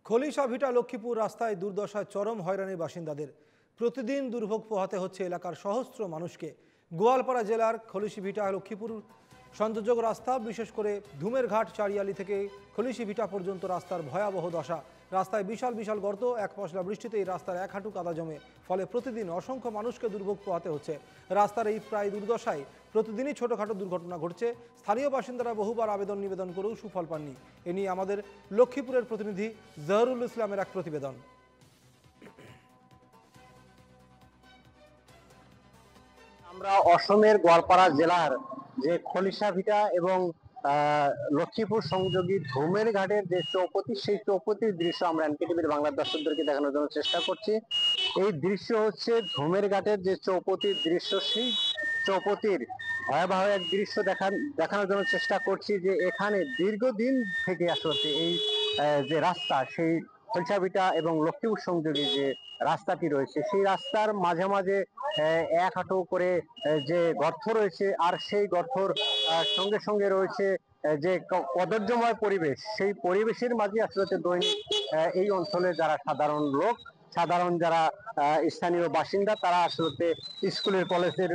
খলিশা ভিটা লক্ষ্মীপুর রাস্তায় দুর্দশায় চরম হয়রানি বাসিন্দাদের। প্রতিদিন দুর্ভোগ পোহাতে হচ্ছে এলাকার সহস্র মানুষকে। গোয়ালপাড়া জেলার খলিশি ভিটা লক্ষ্মীপুর সংযোজক রাস্তা, বিশেষ করে ধুমের ঘাট চারিয়ালি থেকে খলিশি ভিটা পর্যন্ত রাস্তার ভয়াবহ দশা। রাস্তায় বিশাল বিশাল গর্ত, এক পশলা বৃষ্টিতেই রাস্তার এক হাঁটু কাদা জমে, ফলে প্রতিদিন অসংখ্য মানুষকে দুর্ভোগ পোহাতে হচ্ছে। রাস্তার এই প্রায় দুর্দশায় প্রতিদিনই ছোটখাটো দুর্ঘটনা ঘটছে। স্থানীয় বাসিন্দারা বহুবার আবেদন নিবেদন করেও সুফল পাননি। এ নিয়ে আমাদের লক্ষ্মীপুরের প্রতিনিধি জহরুল ইসলামের এক প্রতিবেদন। আমরা অসমের গোয়ালপাড়া জেলার যে খলিশা ভিটা এবং লক্ষ্মীপুর সংযোগী ধুমের ঘাটের যে চৌপতি, সেই চৌপতির দৃশ্য আমরা এনকেটিভির বাংলা দর্শকদেরকে দেখানোর জন্য চেষ্টা করছি। এই দৃশ্য হচ্ছে ধুমের ঘাটের যে চৌপতির দৃশ্য, সেই চৌপতির ভয়াবহ এক দৃশ্য দেখানোর জন্য চেষ্টা করছি। যে এখানে দীর্ঘদিন থেকে আসলে এই যে রাস্তা, সেই খলিশা ভিটা এবং লক্ষ্মীপুর সংযোগী যে রাস্তাটি রয়েছে, সেই রাস্তার মাঝে মাঝে এক হাঁটু করে যে গর্ত রয়েছে, আর সেই গর্তর সঙ্গে সঙ্গে রয়েছে যে কদর্যময় পরিবেশ। সেই পরিবেশের মাঝে আসলে দৈনিক এই অঞ্চলে যারা সাধারণ লোক, সাধারণ যারা স্থানীয় বাসিন্দা, তারা আসলে স্কুলের কলেজের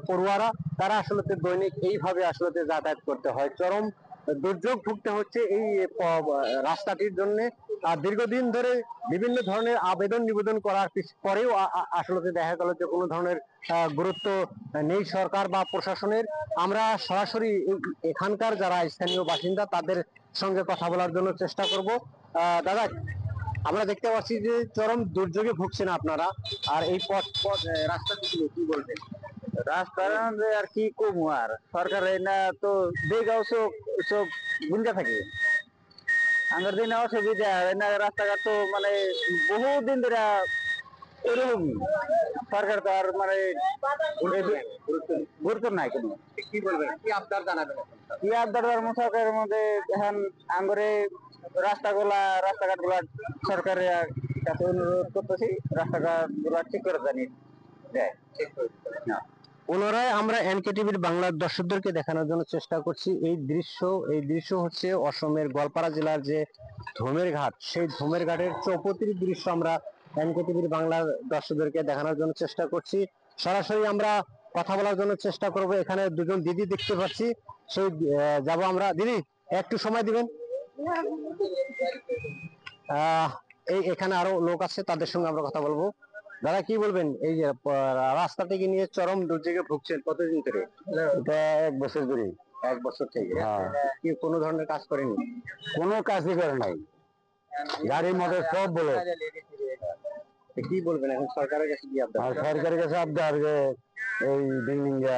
পড়ুয়ারা, তারা আসলে দৈনিক এইভাবে আসলে যাতায়াত করতে হয়। চরম দুর্যোগ ভুগতে হচ্ছে এই রাস্তাটির জন্য। দীর্ঘদিন ধরে বিভিন্ন ধরনের আবেদন নিবেদন করার পরেও আসলে দেখা গেল যে কোনো ধরনের গুরুত্ব নেই সরকার বা প্রশাসনের। আমরা সরাসরি এখানকার যারা স্থানীয় বাসিন্দা, তাদের সঙ্গে কথা বলার জন্য চেষ্টা করব। দাদা, আমরা দেখতে পাচ্ছি যে চরম দুর্যোগে ভুগছেন আপনারা, আর এই রাস্তা কি বলবেন? রাস্তা আর কি কমু, আর সরকার না তো দেগাও সব সব গুঞ্জা থাকে। আগের দিনে অসুবিধা না, রাস্তাঘাট তো মানে বহুদিন ধরে এরকমই। সরকার তো আর মানে গুরুত্ব নাই কোনো। কি বলবেন, কি আবদার জানাবেন? কি আবদার সরকারের মধ্যে এখন আঙ্গরে রাস্তাঘাট গুলা সরকারের কাছে অনুরোধ করতেছি, রাস্তাঘাট গুলা ঠিক করে জানি দেয়। পুনরায় আমরা এনকেটিভির বাংলার দর্শকদেরকে দেখানোর জন্য চেষ্টা করছি এই দৃশ্য হচ্ছে অসমের গোয়ালপাড়া জেলার যে ধুমের ঘাট, সেই ধুমের ঘাটের চৌপতির দৃশ্য আমরা এনকেটিভির বাংলার দর্শকদেরকে দেখানোর জন্য চেষ্টা করছি। সরাসরি আমরা কথা বলার জন্য চেষ্টা করব। এখানে দুজন দিদি দেখতে পাচ্ছি, সেই যাব আমরা। দিদি, একটু সময় দিবেন? এখানে আরো লোক আছে, তাদের সঙ্গে আমরা কথা বলবো। দাদা, কি বলবেন, এই যে রাস্তাটিকে নিয়ে চরম দুর্যোগে ভুগছেন কতদিন ধরে? এটা 1 বছর ধরে। 1 বছর থেকে? হ্যাঁ। কি কোনো ধরনের কাজ করেনি? কোনো কাজই করে নাই, গাড়ি মোটর সব বলে। কি বলবেন এখন সরকারের কাছে কি আবদার? আর সরকারের কাছে আবদার যে এই বিল্ডিংটা,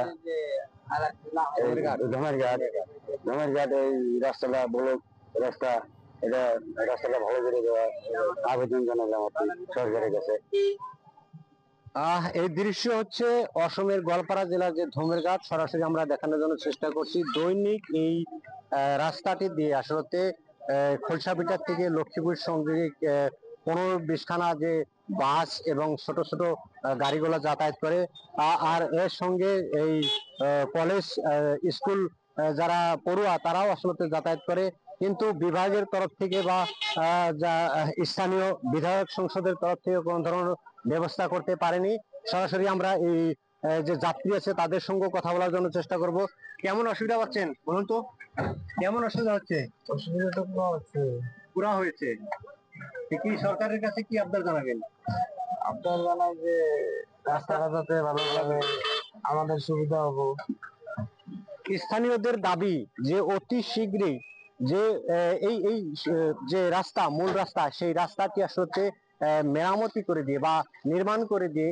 ধমের ঘাট এই রাস্তাটা বলো, রাস্তা এটা রাস্তাটা ভালো করে দেওয়া আবেদন জানালাম আপনি সরকারের কাছে। এই দৃশ্য হচ্ছে অসমের গোয়ালপাড়া জেলার যে ধুমের ঘাট। সরাসরি আমরা দেখানোর জন্য চেষ্টা করছি। দৈনিক এই রাস্তাটি দিয়ে আসলে খলসা ভিটার থেকে লক্ষ্মীপুর সংযোগী 15-20 খানা যে বাস এবং ছোট ছোট গাড়িগুলো যাতায়াত করে। আর এর সঙ্গে এই কলেজ, স্কুল যারা পড়ুয়া, তারাও আসলে যাতায়াত করে। কিন্তু বিভাগের তরফ থেকে বা স্থানীয় বিধায়ক সংসদের তরফ থেকে কোনো ধরনের ব্যবস্থা করতে পারেনি। সরাসরি আমরা এই যে যাত্রী আছে তাদের সঙ্গে কথা বলার জন্য চেষ্টা করব। কেমন অসুবিধা পাচ্ছেন বলুন তো? কেমন অসুবিধা হচ্ছে? অসুবিধা তো পুরা হয়েছে। কি সরকারের কাছে কি আবদার জানাবেন? আপনার জানাই যে রাস্তাটা যাতে ভালোভাবে আমাদের সুবিধা হবো। স্থানীয়দের দাবি যে অতি শীঘ্রই যে এই এই যে রাস্তা, মূল রাস্তা, সেই রাস্তাটি আসলে মেরামতি করে দিয়ে বা নির্মাণ করে দিয়ে